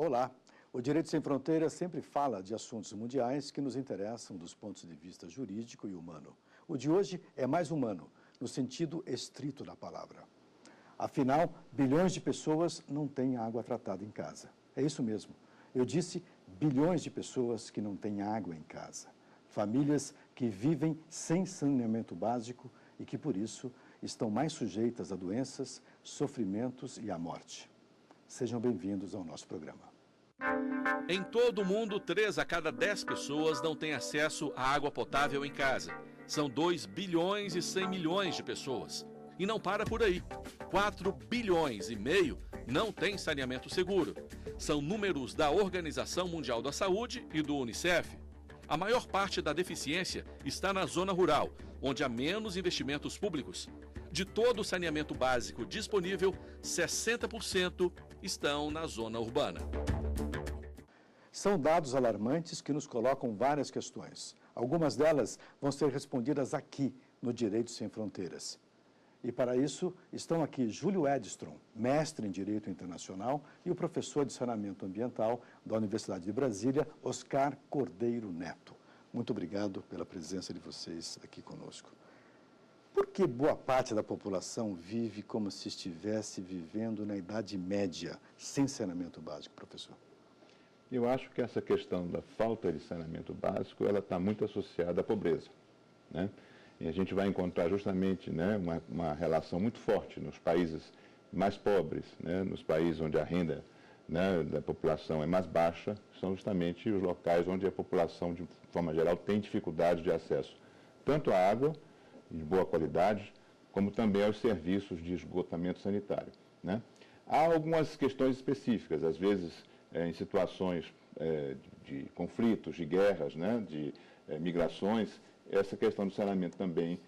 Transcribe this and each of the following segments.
Olá! O Direito Sem Fronteiras sempre fala de assuntos mundiais que nos interessam dos pontos de vista jurídico e humano. O de hoje é mais humano, no sentido estrito da palavra. Afinal, bilhões de pessoas não têm água tratada em casa. É isso mesmo. Eu disse bilhões de pessoas que não têm água em casa. Famílias que vivem sem saneamento básico e que, por isso, estão mais sujeitas a doenças, sofrimentos e à morte. Sejam bem-vindos ao nosso programa. Em todo o mundo, 3 a cada 10 pessoas não têm acesso à água potável em casa. São 2 bilhões e 100 milhões de pessoas. E não para por aí. 4 bilhões e meio não têm saneamento seguro. São números da Organização Mundial da Saúde e do Unicef. A maior parte da deficiência está na zona rural, onde há menos investimentos públicos. De todo o saneamento básico disponível, 60% estão na zona urbana. São dados alarmantes que nos colocam várias questões. Algumas delas vão ser respondidas aqui, no Direito Sem Fronteiras. E para isso, estão aqui Júlio Edstrom, mestre em Direito Internacional, e o professor de Saneamento Ambiental da Universidade de Brasília, Oscar Cordeiro Neto. Muito obrigado pela presença de vocês aqui conosco. Por que boa parte da população vive como se estivesse vivendo na Idade Média, sem saneamento básico, professor? Eu acho que essa questão da falta de saneamento básico, ela está muito associada à pobreza, né? E a gente vai encontrar justamente, né, uma relação muito forte nos países mais pobres, né, nos países onde a renda, né, da população é mais baixa, são justamente os locais onde a população, de forma geral, tem dificuldade de acesso tanto à água, de boa qualidade, como também aos serviços de esgotamento sanitário, né? Há algumas questões específicas, às vezes em situações de conflitos, de guerras, né, de migrações, essa questão do saneamento também,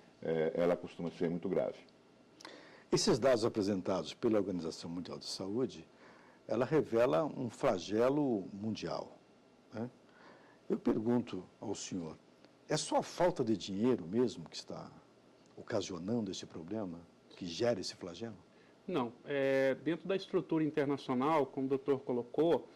ela costuma ser muito grave. Esses dados apresentados pela Organização Mundial de Saúde, ela revela um flagelo mundial, né? Eu pergunto ao senhor, é só a falta de dinheiro mesmo que está ocasionando esse problema, que gera esse flagelo? Não. Dentro da estrutura internacional, como o doutor colocou,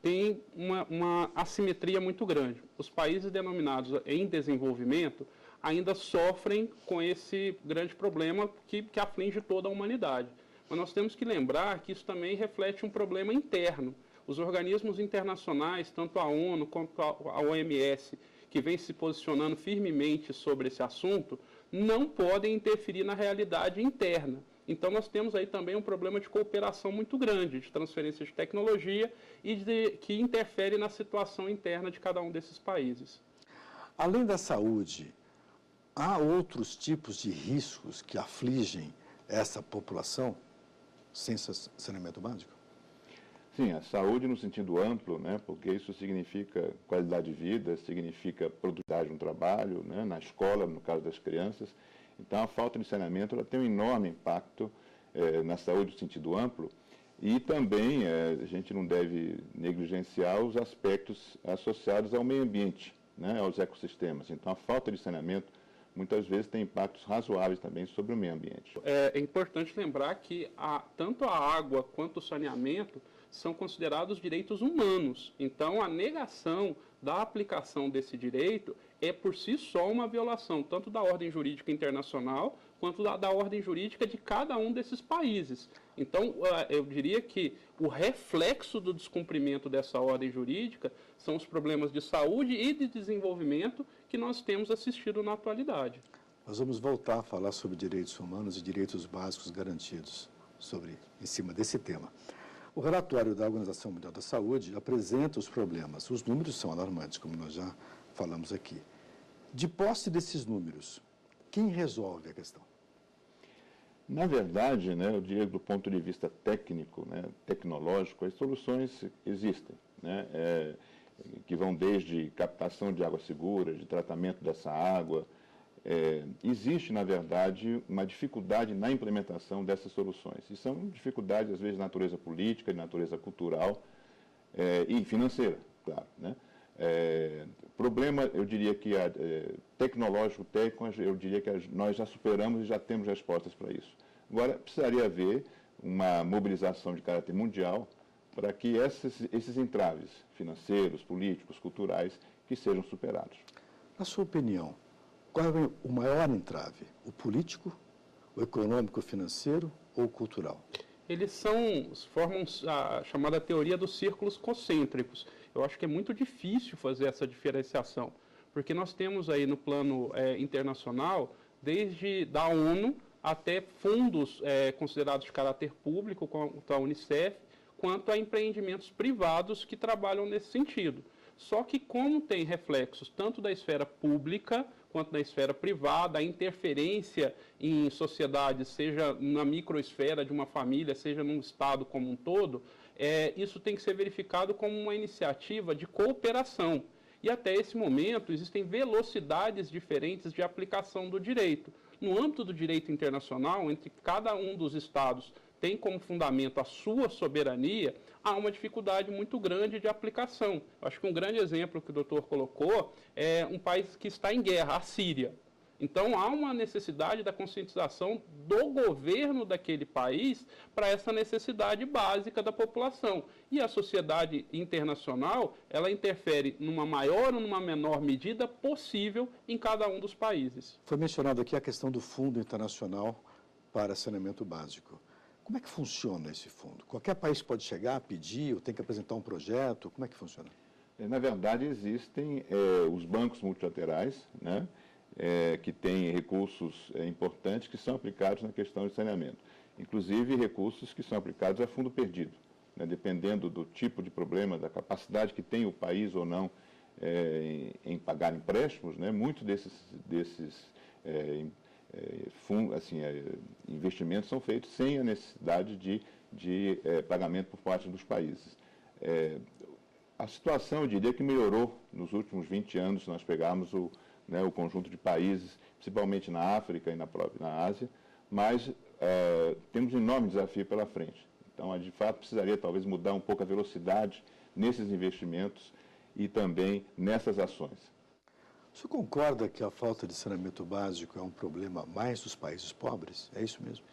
tem uma assimetria muito grande. Os países denominados em desenvolvimento ainda sofrem com esse grande problema que aflige toda a humanidade. Mas nós temos que lembrar que isso também reflete um problema interno. Os organismos internacionais, tanto a ONU quanto a OMS, que vem se posicionando firmemente sobre esse assunto, não podem interferir na realidade interna. Então nós temos aí também um problema de cooperação muito grande, de transferência de tecnologia e que interfere na situação interna de cada um desses países. Além da saúde, há outros tipos de riscos que afligem essa população sem saneamento básico? Sim, a saúde no sentido amplo, né, porque isso significa qualidade de vida, significa produtividade no trabalho, né, na escola, no caso das crianças. Então, a falta de saneamento ela tem um enorme impacto na saúde no sentido amplo e também a gente não deve negligenciar os aspectos associados ao meio ambiente, né, aos ecossistemas. Então, a falta de saneamento muitas vezes tem impactos razoáveis também sobre o meio ambiente. É importante lembrar que tanto a água quanto o saneamento são considerados direitos humanos. Então, a negação da aplicação desse direito é por si só uma violação, tanto da ordem jurídica internacional, quanto da ordem jurídica de cada um desses países. Então, eu diria que o reflexo do descumprimento dessa ordem jurídica são os problemas de saúde e de desenvolvimento que nós temos assistido na atualidade. Nós vamos voltar a falar sobre direitos humanos e direitos básicos garantidos em cima desse tema. O relatório da Organização Mundial da Saúde apresenta os problemas. Os números são alarmantes, como nós já falamos aqui. De posse desses números, quem resolve a questão? Na verdade, né, eu diria do ponto de vista técnico, né, tecnológico, as soluções existem, né, que vão desde captação de água segura, de tratamento dessa água. Existe, na verdade, uma dificuldade na implementação dessas soluções. E são dificuldades, às vezes, de natureza política, de natureza cultural e financeira, claro, né? Problema, eu diria que tecnológico, técnico, eu diria que nós já superamos e já temos respostas para isso. Agora, precisaria haver uma mobilização de caráter mundial para que esses entraves financeiros, políticos, culturais, que sejam superados. Na sua opinião, qual é o maior entrave? O político, o econômico, financeiro ou o cultural? Eles formam a chamada teoria dos círculos concêntricos. Eu acho que é muito difícil fazer essa diferenciação, porque nós temos aí no plano internacional, desde da ONU até fundos considerados de caráter público, quanto a Unicef, quanto a empreendimentos privados que trabalham nesse sentido. Só que como tem reflexos tanto da esfera pública quanto da esfera privada, a interferência em sociedades, seja na microesfera de uma família, seja num estado como um todo, isso tem que ser verificado como uma iniciativa de cooperação. E até esse momento existem velocidades diferentes de aplicação do direito. No âmbito do direito internacional, entre cada um dos estados tem como fundamento a sua soberania, há uma dificuldade muito grande de aplicação. Acho que um grande exemplo que o doutor colocou é um país que está em guerra, a Síria. Então, há uma necessidade da conscientização do governo daquele país para essa necessidade básica da população. E a sociedade internacional, ela interfere numa maior ou numa menor medida possível em cada um dos países. Foi mencionado aqui a questão do Fundo Internacional para Saneamento Básico. Como é que funciona esse fundo? Qualquer país pode chegar, pedir, ou tem que apresentar um projeto? Como é que funciona? Na verdade, existem os bancos multilaterais, né, que têm recursos importantes que são aplicados na questão de saneamento. Inclusive, recursos que são aplicados a fundo perdido, né, dependendo do tipo de problema, da capacidade que tem o país ou não em pagar empréstimos, né, muitos desses investimentos são feitos sem a necessidade de pagamento por parte dos países. A situação, eu diria que melhorou nos últimos 20 anos, se nós pegarmos o conjunto de países, principalmente na África e na Ásia, mas temos um enorme desafio pela frente. Então, de fato, precisaria talvez mudar um pouco a velocidade nesses investimentos e também nessas ações. O senhor concorda que a falta de saneamento básico é um problema mais dos países pobres? É isso mesmo?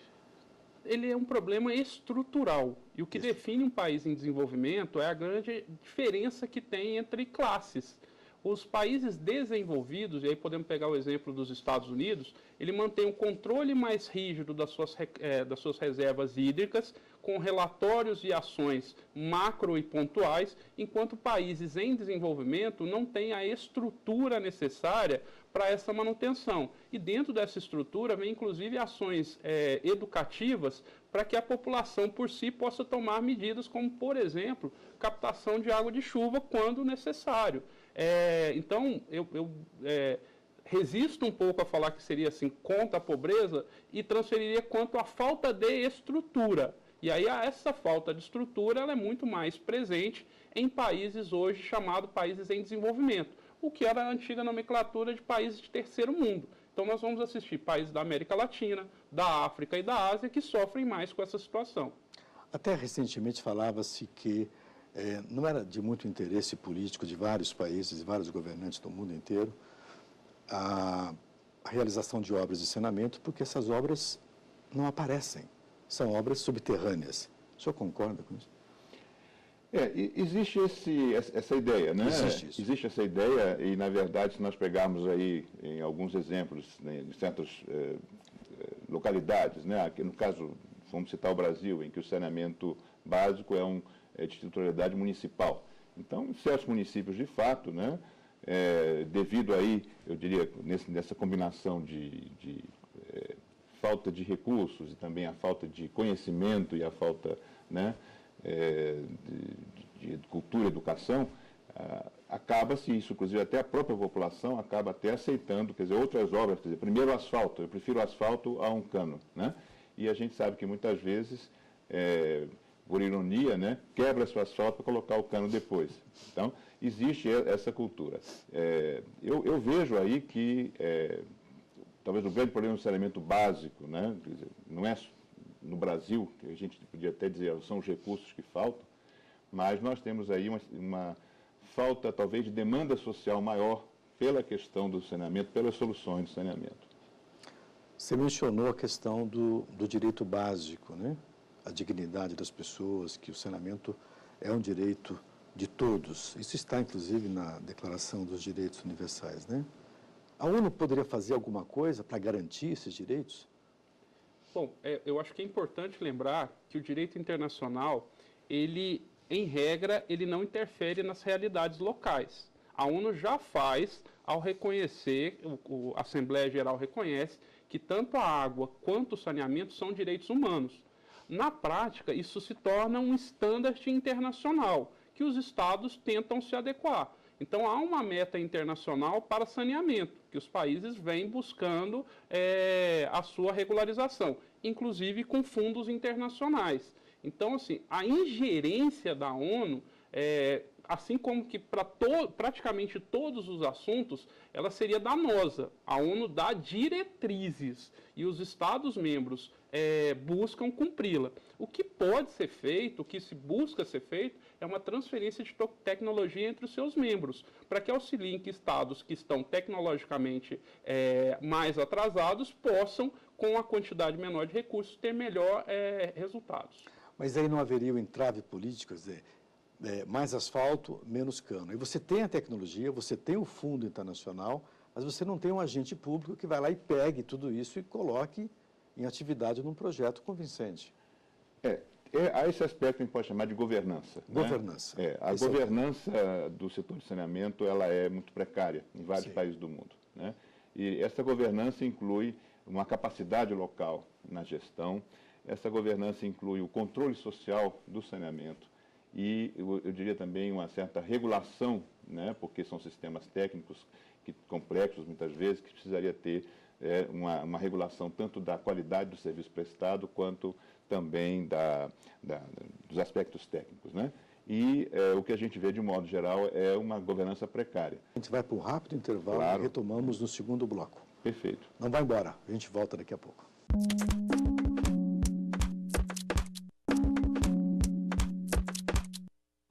Ele é um problema estrutural. E o que define um país em desenvolvimento é a grande diferença que tem entre classes. Os países desenvolvidos, e aí podemos pegar o exemplo dos Estados Unidos, ele mantém um controle mais rígido das suas reservas hídricas, com relatórios e ações macro e pontuais, enquanto países em desenvolvimento não têm a estrutura necessária para essa manutenção. E dentro dessa estrutura vem inclusive ações educativas para que a população por si possa tomar medidas como, por exemplo, captação de água de chuva quando necessário. Então, eu resisto um pouco a falar que seria assim contra a pobreza e transferiria quanto à falta de estrutura. E aí essa falta de estrutura ela é muito mais presente em países hoje chamados países em desenvolvimento, o que era a antiga nomenclatura de países de terceiro mundo. Então nós vamos assistir países da América Latina, da África e da Ásia que sofrem mais com essa situação. Até recentemente falava-se que não era de muito interesse político de vários países e vários governantes do mundo inteiro a realização de obras de saneamento, porque essas obras não aparecem, são obras subterrâneas. O senhor concorda com isso? Existe essa ideia, né? Existe essa ideia e, na verdade, se nós pegarmos aí em alguns exemplos, né, em certas localidades, né? Aqui, no caso, vamos citar o Brasil, em que o saneamento básico é de titularidade municipal. Então, em certos municípios, de fato, né, devido aí, eu diria, nessa combinação de falta de recursos e também a falta de conhecimento e a falta, né, de cultura e educação, acaba-se isso, inclusive até a própria população acaba até aceitando, quer dizer, outras obras, quer dizer, primeiro o asfalto, eu prefiro o asfalto a um cano, né? E a gente sabe que muitas vezes, por ironia, né, quebra-se o asfalto para colocar o cano depois. Então, existe essa cultura. Eu vejo aí que talvez o grande problema do saneamento básico, né, quer dizer, não é no Brasil, que a gente podia até dizer são os recursos que faltam, mas nós temos aí uma falta, talvez, de demanda social maior pela questão do saneamento, pelas soluções de saneamento. Você mencionou a questão do direito básico, né? A dignidade das pessoas, que o saneamento é um direito de todos. Isso está, inclusive, na Declaração dos Direitos Universais, né? A ONU poderia fazer alguma coisa para garantir esses direitos? Bom, eu acho que é importante lembrar que o direito internacional, ele, em regra, ele não interfere nas realidades locais. A ONU já faz ao reconhecer, a Assembleia Geral reconhece, que tanto a água quanto o saneamento são direitos humanos. Na prática, isso se torna um standard internacional, que os estados tentam se adequar. Então, há uma meta internacional para saneamento, que os países vêm buscando a sua regularização, inclusive com fundos internacionais. Então, assim, a ingerência da ONU, assim como que para praticamente todos os assuntos, ela seria danosa. A ONU dá diretrizes e os Estados-membros buscam cumpri-la. O que pode ser feito, o que se busca ser feito, é uma transferência de tecnologia entre os seus membros, para que auxiliem que estados que estão tecnologicamente mais atrasados possam, com a quantidade menor de recursos, ter melhor resultados. Mas aí não haveria o entrave político, quer dizer, mais asfalto, menos cano. E você tem a tecnologia, você tem o fundo internacional, mas você não tem um agente público que vai lá e pegue tudo isso e coloque em atividade num projeto convincente. A esse aspecto a gente pode chamar de governança. Governança. Né? A governança do setor de saneamento ela é muito precária em vários países do mundo. Né? E essa governança inclui uma capacidade local na gestão, essa governança inclui o controle social do saneamento e, eu diria também, uma certa regulação, né? Porque são sistemas técnicos complexos, muitas vezes, que precisaria ter uma regulação tanto da qualidade do serviço prestado, quanto também dos aspectos técnicos, né? E o que a gente vê, de um modo geral, é uma governança precária. A gente vai para um rápido intervalo, claro, e retomamos no segundo bloco. Perfeito. Não vai embora, a gente volta daqui a pouco.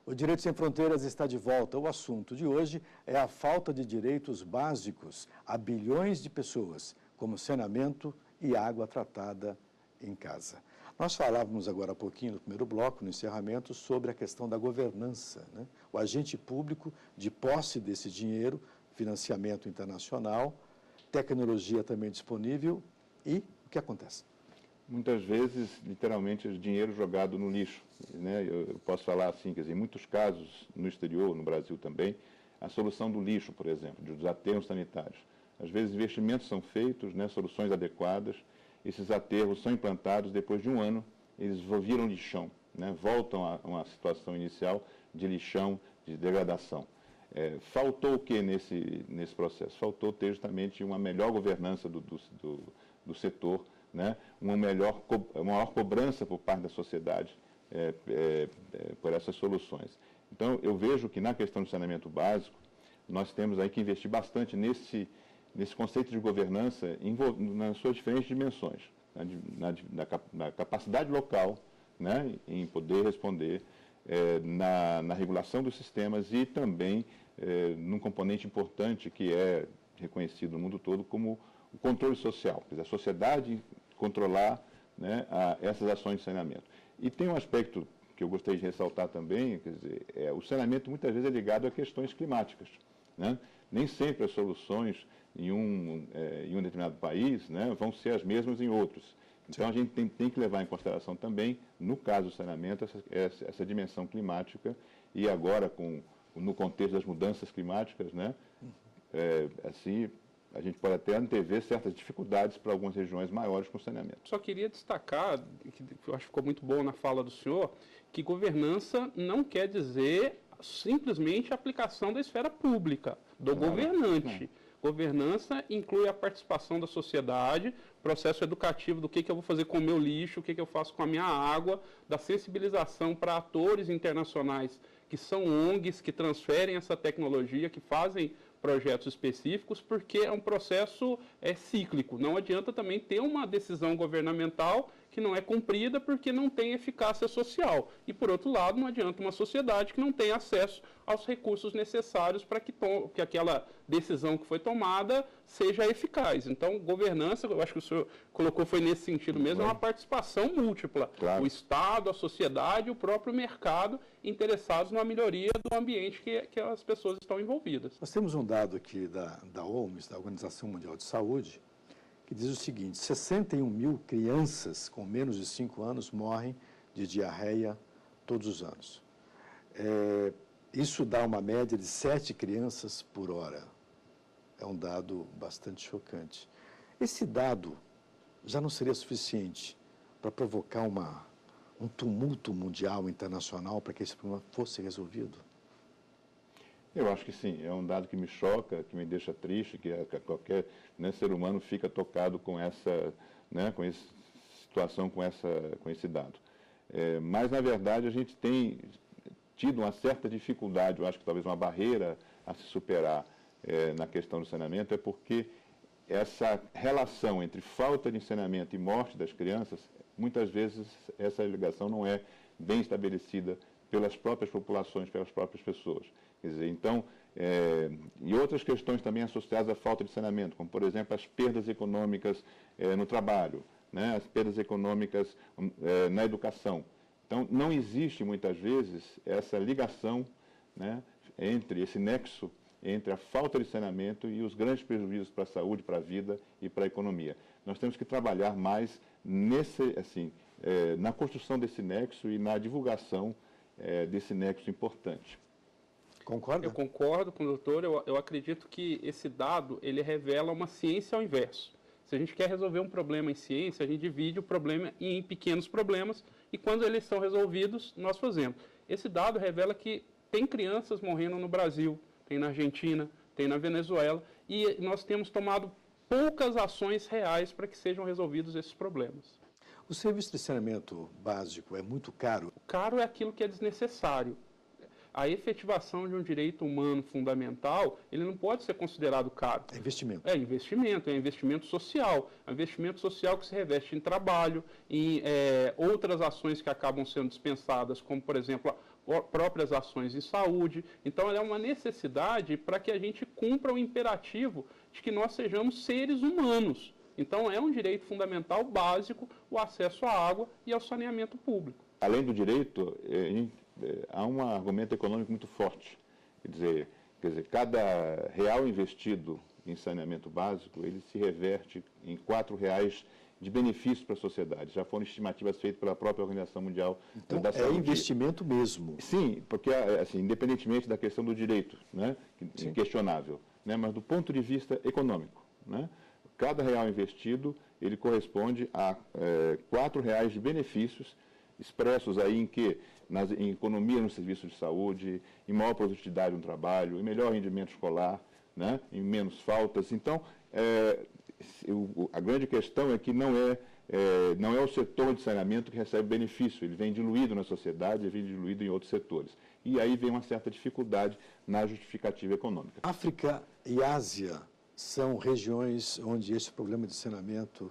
O Direito Sem Fronteiras está de volta. O assunto de hoje é a falta de direitos básicos a bilhões de pessoas, como saneamento e água tratada em casa. Nós falávamos agora há pouquinho, no primeiro bloco, no encerramento, sobre a questão da governança, né? O agente público de posse desse dinheiro, financiamento internacional, tecnologia também disponível e o que acontece? Muitas vezes, literalmente, o dinheiro jogado no lixo. Né? Eu posso falar assim, quer dizer, em muitos casos, no exterior, no Brasil também, a solução do lixo, por exemplo, dos aterros sanitários. Às vezes, investimentos são feitos, né, soluções adequadas, esses aterros são implantados, depois de um ano, eles viram lixão, né? Voltam a uma situação inicial de lixão, de degradação. Faltou o que nesse processo? Faltou ter justamente uma melhor governança do setor, né? Uma maior cobrança por parte da sociedade por essas soluções. Então, eu vejo que na questão do saneamento básico, nós temos aí que investir bastante nesse conceito de governança nas suas diferentes dimensões, na capacidade local, né, em poder responder, na regulação dos sistemas e também num componente importante que é reconhecido no mundo todo como o controle social, quer dizer, a sociedade controlar, né, essas ações de saneamento. E tem um aspecto que eu gostaria de ressaltar também, quer dizer, o saneamento muitas vezes é ligado a questões climáticas, né? Nem sempre as soluções em um determinado país, né, vão ser as mesmas em outros. Então, a gente tem que levar em consideração também, no caso do saneamento, essa dimensão climática e agora, no contexto das mudanças climáticas, né, assim, a gente pode até antever certas dificuldades para algumas regiões maiores com saneamento. Só queria destacar, que eu acho que ficou muito bom na fala do senhor, que governança não quer dizer simplesmente a aplicação da esfera pública, do governante. Não. Governança inclui a participação da sociedade, processo educativo do que eu vou fazer com o meu lixo, o que eu faço com a minha água, da sensibilização para atores internacionais que são ONGs, que transferem essa tecnologia, que fazem projetos específicos, porque é um processo cíclico. Não adianta também ter uma decisão governamental que não é cumprida porque não tem eficácia social. E, por outro lado, não adianta uma sociedade que não tem acesso aos recursos necessários para que aquela decisão que foi tomada seja eficaz. Então, governança, eu acho que o senhor colocou, foi nesse sentido mesmo, é uma participação múltipla. Claro. O Estado, a sociedade e o próprio mercado interessados na melhoria do ambiente que as pessoas estão envolvidas. Nós temos um dado aqui da OMS, da Organização Mundial de Saúde, que diz o seguinte: 61 mil crianças com menos de 5 anos morrem de diarreia todos os anos. Isso dá uma média de 7 crianças por hora. É um dado bastante chocante. Esse dado já não seria suficiente para provocar um tumulto mundial, internacional, para que esse problema fosse resolvido? Eu acho que sim, é um dado que me choca, que me deixa triste, que qualquer ser humano fica tocado com essa situação, com esse dado. Mas, na verdade, a gente tem tido uma certa dificuldade, eu acho que talvez uma barreira a se superar na questão do saneamento, é porque essa relação entre falta de saneamento e morte das crianças, muitas vezes essa ligação não é bem estabelecida pelas próprias populações, pelas próprias pessoas. Quer dizer, então, e outras questões também associadas à falta de saneamento, como, por exemplo, as perdas econômicas no trabalho, né, as perdas econômicas na educação. Então, não existe, muitas vezes, essa ligação, né, entre esse nexo entre a falta de saneamento e os grandes prejuízos para a saúde, para a vida e para a economia. Nós temos que trabalhar mais na construção desse nexo e na divulgação desse nexo importante. Concorda? Eu concordo com o doutor. Eu acredito que esse dado ele revela uma ciência ao inverso. Se a gente quer resolver um problema em ciência, a gente divide o problema em pequenos problemas e quando eles são resolvidos, nós fazemos. Esse dado revela que tem crianças morrendo no Brasil, tem na Argentina, tem na Venezuela, e nós temos tomado poucas ações reais para que sejam resolvidos esses problemas. O serviço de saneamento básico é muito caro? O caro é aquilo que é desnecessário. A efetivação de um direito humano fundamental, ele não pode ser considerado caro. É investimento. É investimento social. É um investimento social que se reveste em trabalho, em outras ações que acabam sendo dispensadas, como, por exemplo, próprias ações em saúde. Então, é uma necessidade para que a gente cumpra o imperativo de que nós sejamos seres humanos. Então, é um direito fundamental básico o acesso à água e ao saneamento público. Além do direito, há um argumento econômico muito forte. Quer dizer, cada real investido em saneamento básico, ele se reverte em R$4 de benefício para a sociedade. Já foram estimativas feitas pela própria Organização Mundial da Saúde. É investimento mesmo. Sim, porque, assim, independentemente da questão do direito, né, inquestionável, né, mas do ponto de vista econômico, né, cada real investido, ele corresponde a R$4 de benefícios expressos aí em economia no serviço de saúde, em maior produtividade no trabalho, em melhor rendimento escolar, né, em menos faltas. Então, a grande questão é que não é o setor de saneamento que recebe benefício, ele vem diluído na sociedade, ele vem diluído em outros setores. E aí vem uma certa dificuldade na justificativa econômica. África e Ásia são regiões onde esse problema de saneamento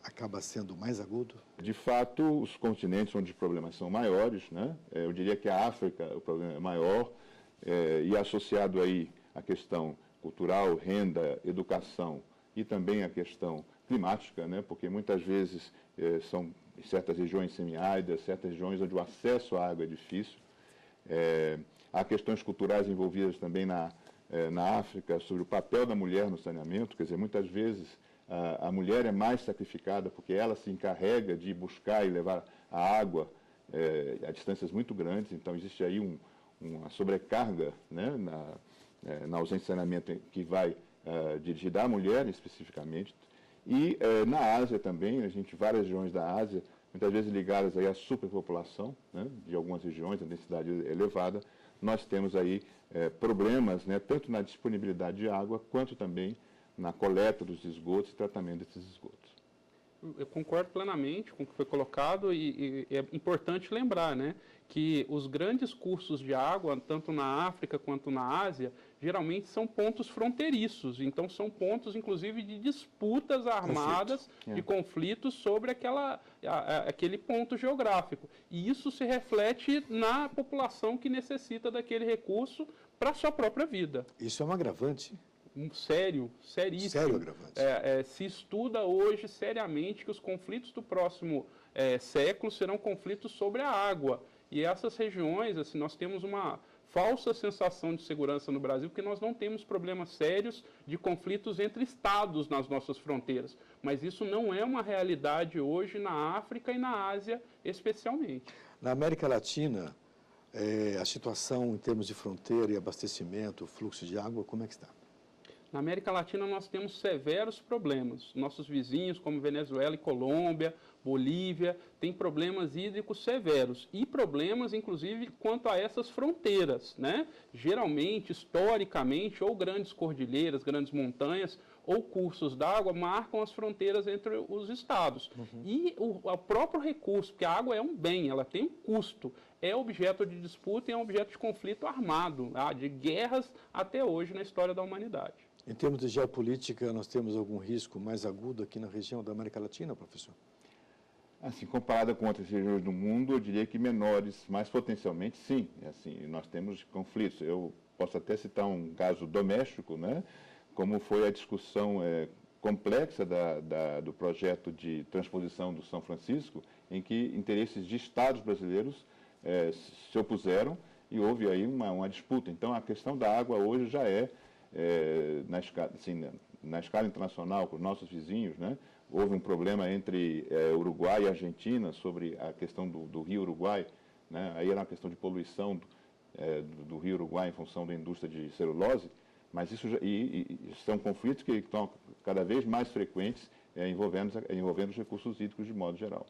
acaba sendo mais agudo? De fato, os continentes onde os problemas são maiores, né? Eu diria que a África, o problema é maior, e associado aí a questão cultural, renda, educação e também a questão climática, né? Porque muitas vezes são certas regiões semiáridas, certas regiões onde o acesso à água é difícil. Há questões culturais envolvidas também na África sobre o papel da mulher no saneamento, quer dizer, muitas vezes a mulher é mais sacrificada porque ela se encarrega de buscar e levar a água a distâncias muito grandes, então existe aí uma sobrecarga, né, na ausência de saneamento que vai dirigida à mulher especificamente. E na Ásia também, várias regiões da Ásia, muitas vezes ligadas aí à superpopulação, né, de algumas regiões, a densidade elevada, nós temos aí problemas, né, tanto na disponibilidade de água, quanto também na coleta dos esgotos e tratamento desses esgotos. Eu concordo plenamente com o que foi colocado e é importante lembrar, né, que os grandes cursos de água, tanto na África quanto na Ásia, geralmente são pontos fronteiriços. Então, são pontos, inclusive, de disputas armadas, de conflitos sobre aquele ponto geográfico. E isso se reflete na população que necessita daquele recurso para a sua própria vida. Isso é um agravante? Sério, seríssimo. Sério agravante. Se estuda hoje seriamente que os conflitos do próximo século serão conflitos sobre a água. E essas regiões, assim, nós temos uma falsa sensação de segurança no Brasil, porque nós não temos problemas sérios de conflitos entre estados nas nossas fronteiras. Mas isso não é uma realidade hoje na África e na Ásia, especialmente. Na América Latina, a situação em termos de fronteira e abastecimento, fluxo de água, como é que está? Na América Latina nós temos severos problemas. Nossos vizinhos, como Venezuela e Colômbia, Bolívia, têm problemas hídricos severos. E problemas, inclusive, quanto a essas fronteiras, né? Geralmente, historicamente, ou grandes cordilheiras, grandes montanhas, ou cursos d'água marcam as fronteiras entre os estados. E o próprio recurso, porque a água é um bem, ela tem um custo, é objeto de disputa e é um objeto de conflito armado, de guerras até hoje na história da humanidade. Em termos de geopolítica, nós temos algum risco mais agudo aqui na região da América Latina, professor? Assim, comparada com outras regiões do mundo, eu diria que menores, mas potencialmente sim. Assim, nós temos conflitos. Eu posso até citar um caso doméstico, né? Como foi a discussão complexa do projeto de transposição do São Francisco, em que interesses de estados brasileiros se opuseram e houve aí uma disputa. Então, a questão da água hoje já na escala internacional, com os nossos vizinhos, né? Houve um problema entre Uruguai e Argentina sobre a questão do rio Uruguai, né? Aí era uma questão de poluição do rio Uruguai em função da indústria de celulose, mas isso são conflitos que estão cada vez mais frequentes envolvendo os recursos hídricos de modo geral.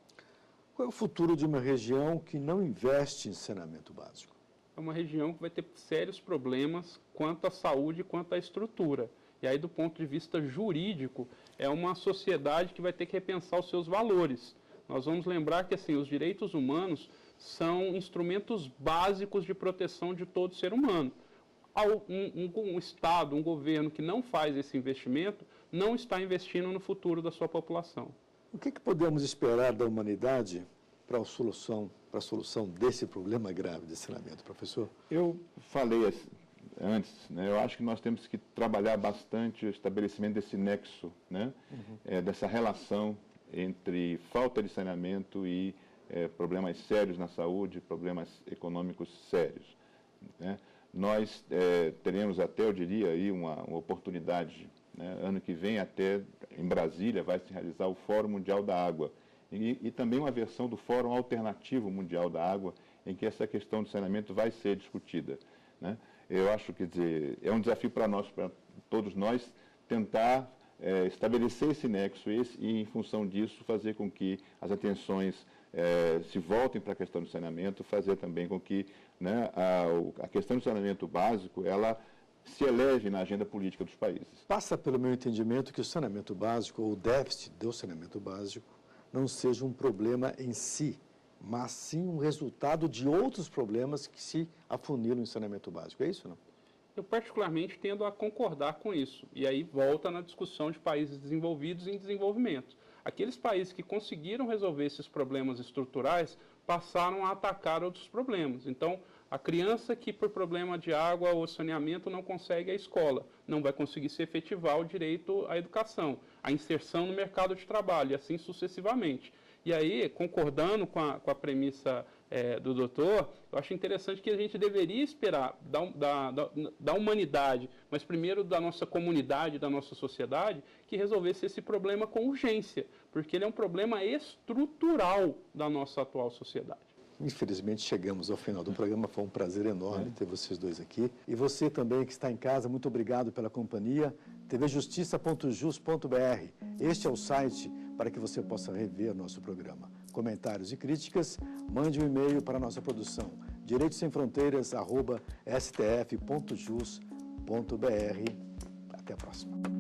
Qual é o futuro de uma região que não investe em saneamento básico? É uma região que vai ter sérios problemas quanto à saúde e quanto à estrutura. E aí, do ponto de vista jurídico, é uma sociedade que vai ter que repensar os seus valores. Nós vamos lembrar que assim, os direitos humanos são instrumentos básicos de proteção de todo ser humano. Um Estado, um governo que não faz esse investimento, não está investindo no futuro da sua população. O que podemos esperar da humanidade para a solução desse problema grave de saneamento, professor? Eu falei antes, né, eu acho que nós temos que trabalhar bastante o estabelecimento desse nexo, né, dessa relação entre falta de saneamento e problemas sérios na saúde, problemas econômicos sérios, né. Nós teremos até, eu diria, aí uma oportunidade, né, ano que vem até em Brasília vai se realizar o Fórum Mundial da Água e também uma versão do Fórum Alternativo Mundial da Água, em que essa questão do saneamento vai ser discutida, né. Eu acho, quer dizer, é um desafio para nós, para todos nós, tentar estabelecer esse nexo e, em função disso, fazer com que as atenções se voltem para a questão do saneamento, fazer também com que, né, a questão do saneamento básico, ela se eleve na agenda política dos países. Passa pelo meu entendimento que o saneamento básico, ou o déficit do saneamento básico, não seja um problema em si, mas sim um resultado de outros problemas que se afunilam em saneamento básico. É isso, não? Eu particularmente tendo a concordar com isso. E aí volta na discussão de países desenvolvidos e em desenvolvimento. Aqueles países que conseguiram resolver esses problemas estruturais passaram a atacar outros problemas. Então, a criança que por problema de água ou saneamento não consegue a escola, não vai conseguir se efetivar o direito à educação, a inserção no mercado de trabalho e assim sucessivamente. E aí, concordando com a premissa do doutor, eu acho interessante que a gente deveria esperar da humanidade, mas primeiro da nossa comunidade, da nossa sociedade, que resolvesse esse problema com urgência, porque ele é um problema estrutural da nossa atual sociedade. Infelizmente, chegamos ao final do programa. Foi um prazer enorme ter vocês dois aqui. E você também que está em casa, muito obrigado pela companhia. tvjustiça.jus.br. Este é o site para que você possa rever nosso programa. Comentários e críticas, mande um e-mail para a nossa produção. direitosemfronteiras@stf.jus.br. Até a próxima.